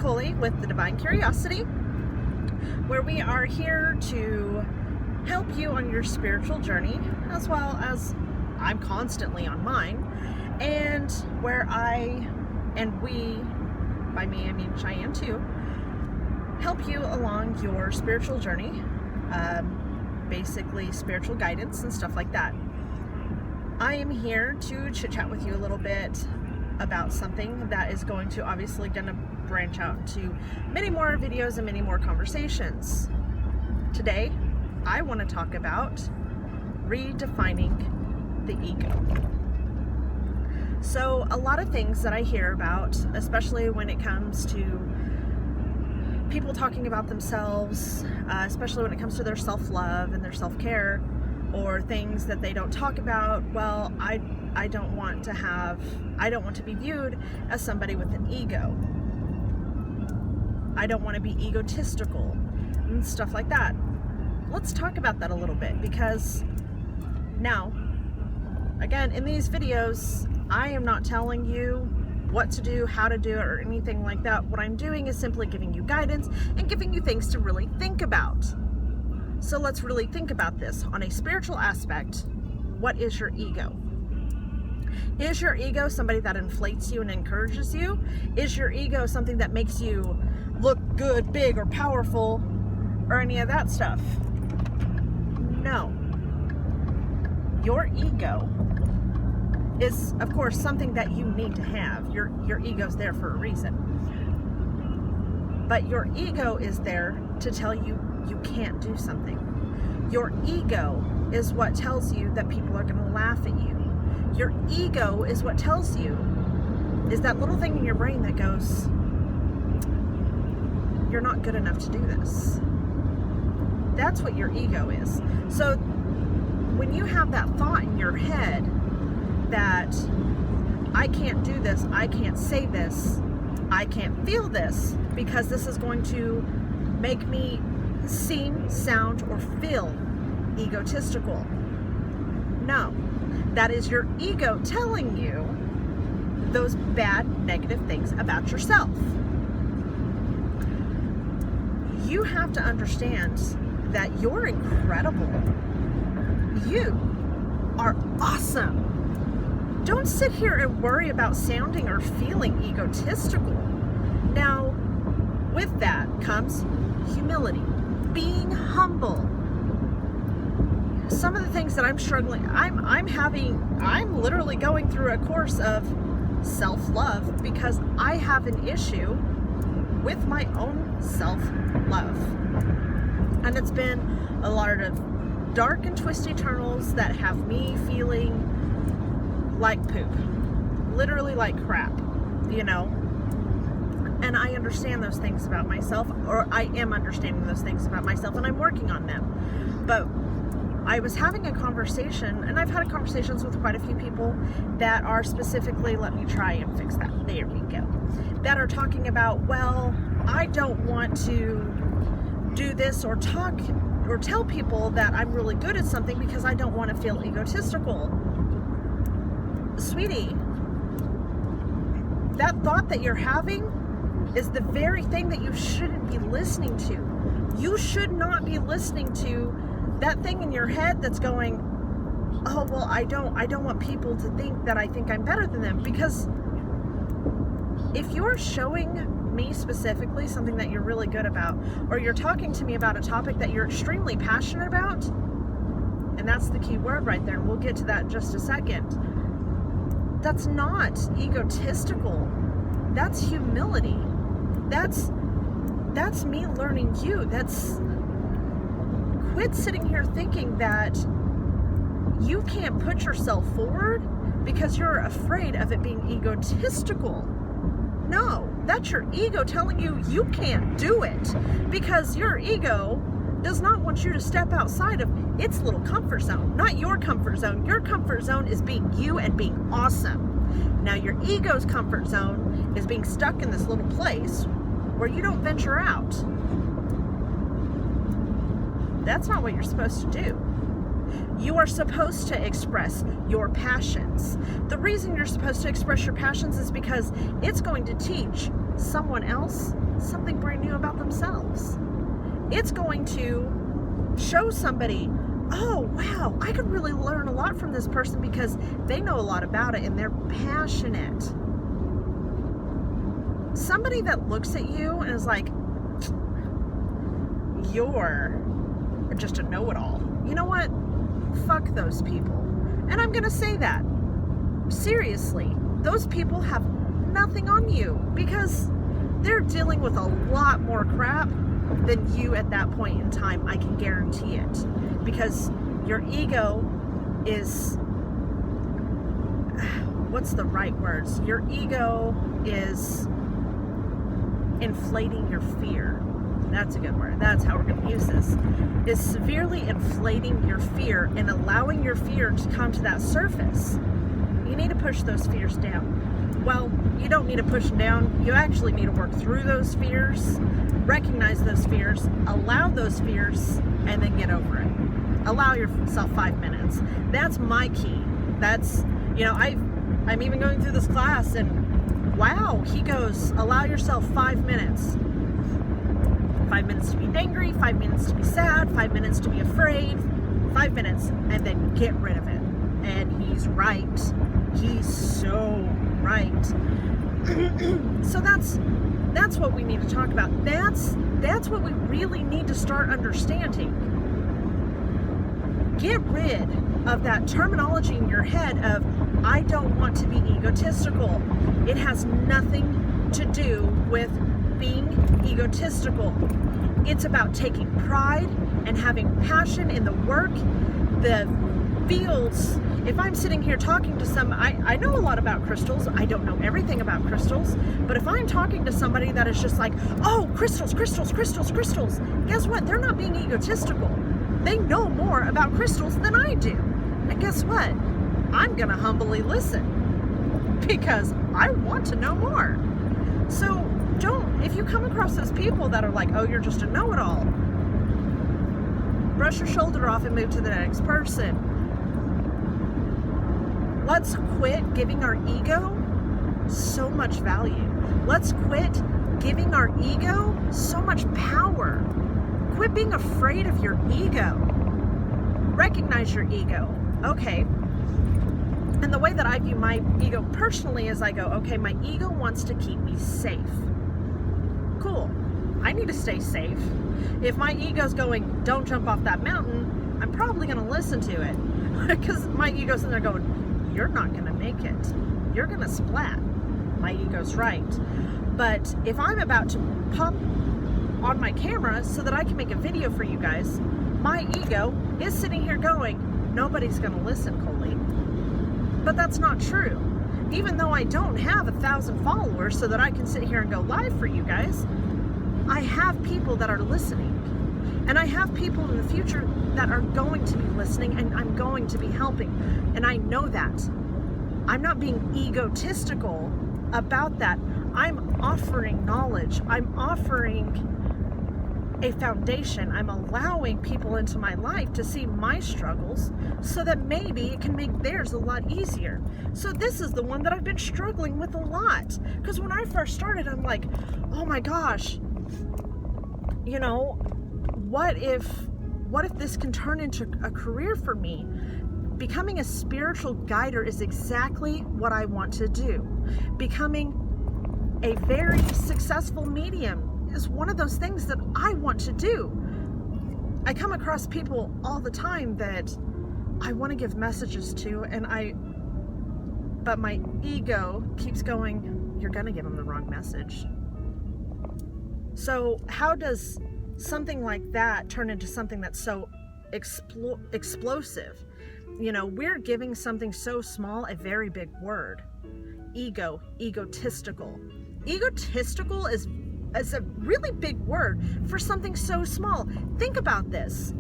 Coley with the Divine Curiosity, where we are here to help you on your spiritual journey, as well as I'm constantly on mine, and where I, and we, by me I mean Cheyenne too, help you along your spiritual journey, basically spiritual guidance and stuff like that. I am here to chit chat with you a little bit about something that is going to obviously going to branch out into many more videos and many more conversations. Today, I want to talk about redefining the ego. So a lot of things that I hear about, especially when it comes to people talking about themselves, especially when it comes to their self-love and their self-care, or things that they don't talk about, well, I don't want to be viewed as somebody with an ego. I don't want to be egotistical and stuff like that. Let's talk about that a little bit, because now, again, in these videos, I am not telling you what to do, how to do it, or anything like that. What I'm doing is simply giving you guidance and giving you things to really think about. So let's really think about this on a spiritual aspect. What is your ego? Is your ego somebody that inflates you and encourages you? Is your ego something that makes you look good, big, or powerful, or any of that stuff? No. Your ego is, of course, something that you need to have. Your ego's there for a reason. But your ego is there to tell you you can't do something. Your ego is what tells you that people are going to laugh at you. Your ego is what tells you, is that little thing in your brain that goes, you're not good enough to do this. That's what your ego is. So when you have that thought in your head that I can't do this, I can't say this, I can't feel this, because this is going to make me seem, sound, or feel egotistical. No, that is your ego telling you those bad, negative things about yourself. You have to understand that you're incredible. You are awesome. Don't sit here and worry about sounding or feeling egotistical. Now, with that comes humility, being humble. Some of the things that I'm struggling, I'm literally going through a course of self-love because I have an issue with my own self-love. And it's been a lot of dark and twisty tunnels that have me feeling like poop, literally like crap, you know. And I understand those things about myself, or I am understanding those things about myself, and I'm working on them. But I was having a conversation, and I've had conversations with quite a few people that are specifically, let me try and fix that, there we go, that are talking about, well, I don't want to do this or talk or tell people that I'm really good at something because I don't want to feel egotistical. Sweetie, that thought that you're having is the very thing that you shouldn't be listening to. You should not be listening to that thing in your head that's going, oh, well, I don't want people to think that I think I'm better than them. Because if you're showing me specifically something that you're really good about, or you're talking to me about a topic that you're extremely passionate about, and that's the key word right there, and we'll get to that in just a second, that's not egotistical. That's humility. That's me learning you. That's quit sitting here thinking that you can't put yourself forward because you're afraid of it being egotistical. No, that's your ego telling you you can't do it, because your ego does not want you to step outside of its little comfort zone, not your comfort zone. Your comfort zone is being you and being awesome. Now your ego's comfort zone is being stuck in this little place where you don't venture out. That's not what you're supposed to do. You are supposed to express your passions. The reason you're supposed to express your passions is because it's going to teach someone else something brand new about themselves. It's going to show somebody, oh, wow, I could really learn a lot from this person because they know a lot about it and they're passionate. Somebody that looks at you and is like, you're just a know-it-all. You know what? Fuck those people. And I'm going to say that. Seriously, those people have nothing on you because they're dealing with a lot more crap than you at that point in time. I can guarantee it. Because your ego is, what's the right words? Your ego is inflating your fear. That's a good word. That's how we're going to use this. Is severely inflating your fear and allowing your fear to come to that surface. You need to push those fears down. Well, you don't need to push them down. You actually need to work through those fears, recognize those fears, allow those fears, and then get over it. Allow yourself 5 minutes. That's my key. That's, I'm even going through this class and wow, he goes, allow yourself 5 minutes. 5 minutes to be angry, 5 minutes to be sad, 5 minutes to be afraid, 5 minutes, and then get rid of it. And he's right. He's so right. So that's what we need to talk about. That's what we really need to start understanding. Get rid of that terminology in your head of, I don't want to be egotistical. It has nothing to do with being egotistical. It's about taking pride and having passion in the work, the fields. If I'm sitting here talking to I know a lot about crystals. I don't know everything about crystals, but if I'm talking to somebody that is just like, oh, crystals, crystals, crystals, crystals, guess what? They're not being egotistical. They know more about crystals than I do. And guess what? I'm gonna humbly listen because I want to know more. So if you come across those people that are like, oh, you're just a know-it-all, brush your shoulder off and move to the next person. Let's quit giving our ego so much value. Let's quit giving our ego so much power. Quit being afraid of your ego. Recognize your ego. Okay. And the way that I view my ego personally is I go, okay, my ego wants to keep me safe. Cool. I need to stay safe. If my ego's going, don't jump off that mountain, I'm probably going to listen to it. Because my ego's in there going, you're not going to make it. You're going to splat. My ego's right. But if I'm about to pop on my camera so that I can make a video for you guys, my ego is sitting here going, nobody's going to listen, Coley. But that's not true. Even though I don't have 1,000 followers so that I can sit here and go live for you guys, I have people that are listening. And I have people in the future that are going to be listening and I'm going to be helping. And I know that. I'm not being egotistical about that. I'm offering knowledge. I'm offering a foundation. I'm allowing people into my life to see my struggles so that maybe it can make theirs a lot easier. So this is the one that I've been struggling with a lot. Because when I first started, I'm like, oh my gosh, what if this can turn into a career for me? Becoming a spiritual guider is exactly what I want to do. Becoming a very successful medium is one of those things that I want to do. I come across people all the time that I want to give messages to, but my ego keeps going, you're going to give them the wrong message. So how does something like that turn into something that's so explosive? We're giving something so small a very big word. Egotistical. Egotistical is a really big word for something so small. Think about this.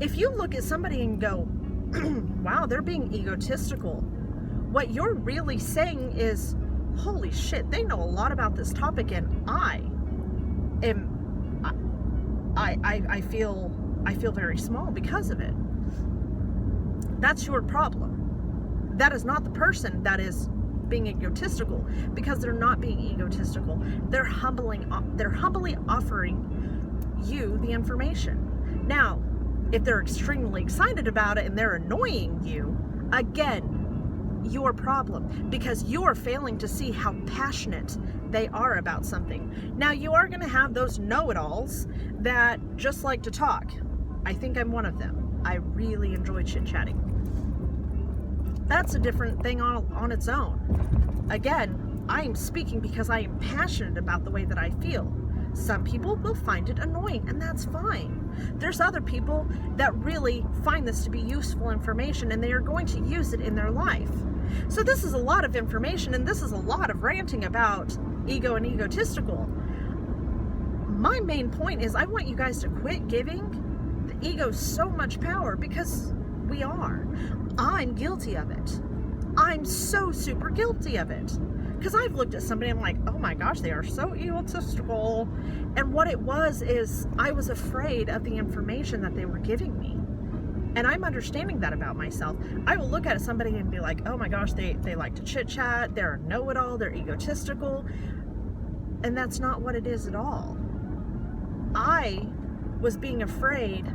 If you look at somebody and go, wow, they're being egotistical, what you're really saying is, holy shit, they know a lot about this topic and I feel very small because of it. That's your problem. That is not the person that is being egotistical, because they're not being egotistical. They're humbly offering you the information. Now, if they're extremely excited about it and they're annoying you, again, your problem, because you are failing to see how passionate they are about something. Now, you are going to have those know-it-alls that just like to talk. I think I'm one of them. I really enjoy chit-chatting. That's a different thing on its own. Again, I am speaking because I am passionate about the way that I feel. Some people will find it annoying, and that's fine. There's other people that really find this to be useful information, and they are going to use it in their life. So this is a lot of information, and this is a lot of ranting about ego and egotistical. My main point is I want you guys to quit giving the ego so much power, because we are. I'm guilty of it. I'm so super guilty of it. Because I've looked at somebody and I'm like, oh my gosh, they are so egotistical. And what it was is I was afraid of the information that they were giving me. And I'm understanding that about myself. I will look at somebody and be like, oh my gosh, they like to chit chat. They're a know-it-all. They're egotistical. And that's not what it is at all. I was being afraid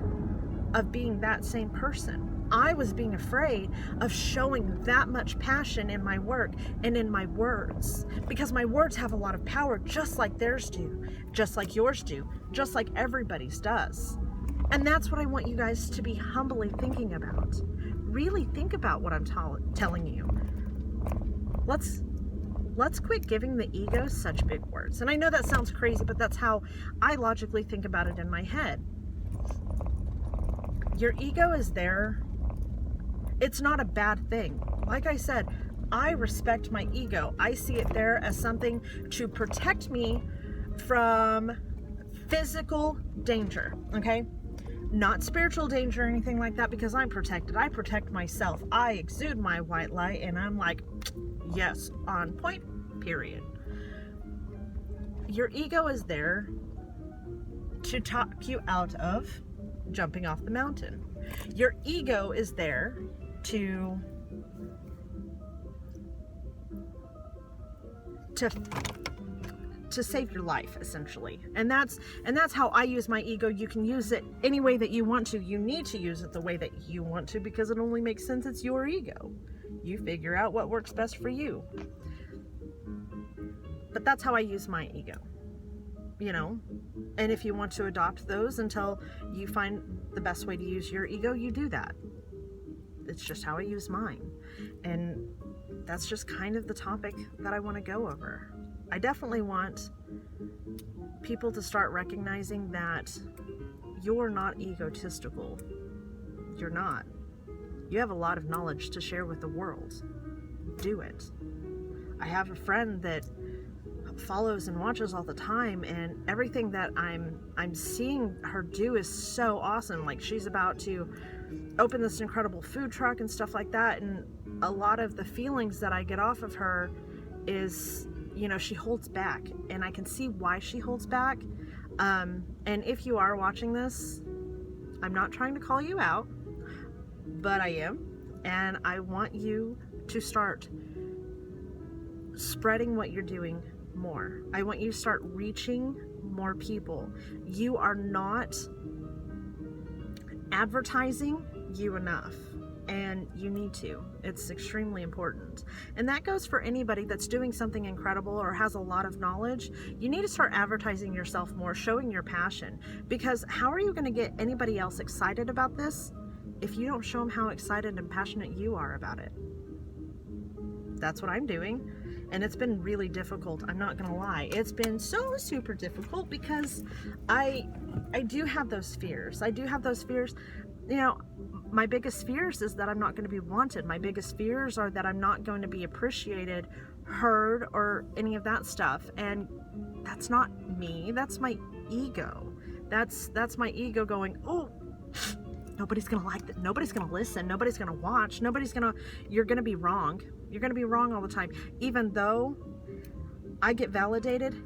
of being that same person. I was being afraid of showing that much passion in my work and in my words, because my words have a lot of power, just like theirs do, just like yours do, just like everybody's does. And that's what I want you guys to be humbly thinking about. Really think about what I'm telling you. Let's quit giving the ego such big words. And I know that sounds crazy, but that's how I logically think about it in my head. Your ego is there. It's not a bad thing. Like I said, I respect my ego. I see it there as something to protect me from physical danger, okay? Not spiritual danger or anything like that, because I'm protected. I protect myself. I exude my white light, and I'm like, yes, on point, period. Your ego is there to talk you out of jumping off the mountain. Your ego is there to save your life, essentially. And that's how I use my ego. You can use it any way that you want to. You need to use it the way that you want to, because it only makes sense. It's your ego. You figure out what works best for you. But that's how I use my ego, you know? And if you want to adopt those until you find the best way to use your ego, you do that. It's just how I use mine. And that's just kind of the topic that I want to go over. I definitely want people to start recognizing that you're not egotistical. You're not. You have a lot of knowledge to share with the world. Do it. I have a friend that follows and watches all the time, and everything that I'm seeing her do is so awesome. Like, she's about to open this incredible food truck and stuff like that, and a lot of the feelings that I get off of her is, you know, she holds back, and I can see why she holds back. And if you are watching this, I'm not trying to call you out, but I am, and I want you to start spreading what you're doing more. I want you to start reaching more people. You are not advertising you enough, and you need to. It's extremely important. And that goes for anybody that's doing something incredible or has a lot of knowledge. You need to start advertising yourself more, showing your passion, because how are you going to get anybody else excited about this if you don't show them how excited and passionate you are about it? That's what I'm doing. And it's been really difficult. I'm not gonna lie. It's been so super difficult, because I do have those fears. I do have those fears. You know, my biggest fears is that I'm not going to be wanted. My biggest fears are that I'm not going to be appreciated, heard, or any of that stuff. And that's not me. That's my ego. That's my ego going, oh, nobody's going to like that. Nobody's going to listen. Nobody's going to watch. You're going to be wrong. You're going to be wrong all the time. Even though I get validated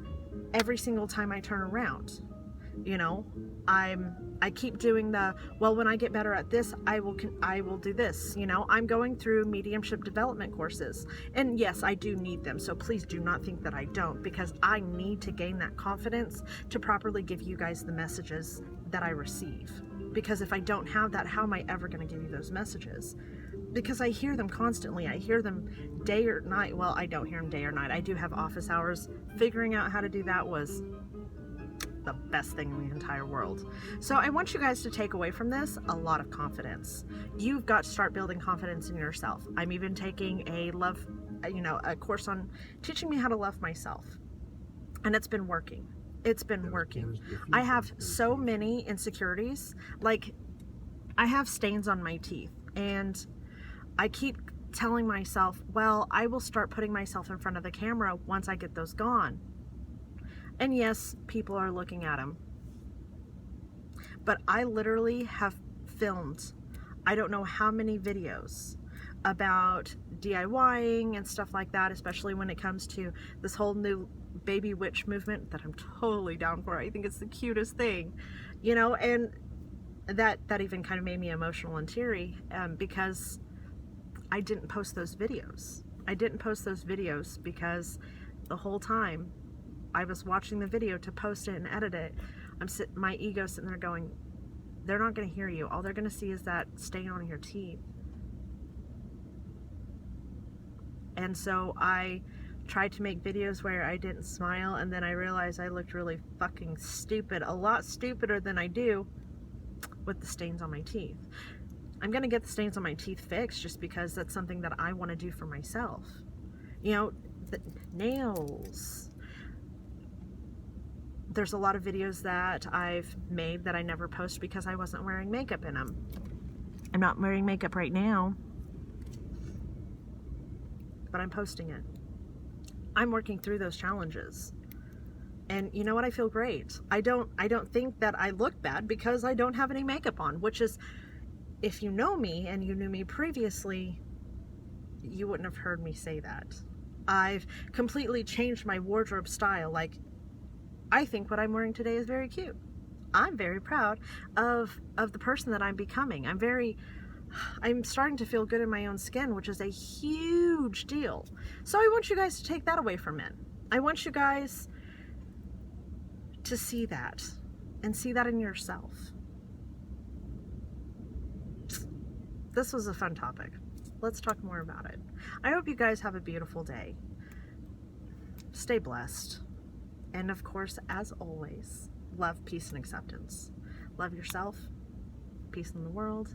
every single time I turn around. You know, I keep doing the, well, when I get better at this, I will do this. You know, I'm going through mediumship development courses, and yes, I do need them. So please do not think that I don't, because I need to gain that confidence to properly give you guys the messages that I receive. Because if I don't have that, how am I ever going to give you those messages? Because I hear them constantly. I hear them day or night. Well, I don't hear them day or night. I do have office hours. Figuring out how to do that was the best thing in the entire world. So I want you guys to take away from this a lot of confidence. You've got to start building confidence in yourself. I'm even taking a course on teaching me how to love myself. And it's been working. It's been working. I have so many insecurities. Like, I have stains on my teeth, and I keep telling myself, well, I will start putting myself in front of the camera once I get those gone. And yes, people are looking at them. But I literally have filmed, I don't know how many videos about DIYing and stuff like that, especially when it comes to this whole new baby witch movement that I'm totally down for. I think it's the cutest thing, you know, and that even kind of made me emotional and teary, because I didn't post those videos. I didn't post those videos because the whole time I was watching the video to post it and edit it, my ego sitting there going, they're not going to hear you. All they're going to see is that stain on your teeth. And so I tried to make videos where I didn't smile, and then I realized I looked really fucking stupid, a lot stupider than I do with the stains on my teeth. I'm going to get the stains on my teeth fixed just because that's something that I want to do for myself. You know, the nails. There's a lot of videos that I've made that I never post because I wasn't wearing makeup in them. I'm not wearing makeup right now, but I'm posting it. I'm working through those challenges. And you know what? I feel great. I don't think that I look bad because I don't have any makeup on, which is, if you know me and you knew me previously, you wouldn't have heard me say that. I've completely changed my wardrobe style. Like, I think what I'm wearing today is very cute. I'm very proud of the person that I'm becoming. I'm starting to feel good in my own skin, which is a huge deal. So I want you guys to take that away from it. I want you guys to see that and see that in yourself. This was a fun topic. Let's talk more about it. I hope you guys have a beautiful day. Stay blessed. And of course, as always, love, peace, and acceptance. Love yourself, peace in the world,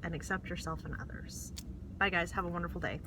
and accept yourself and others. Bye guys, have a wonderful day.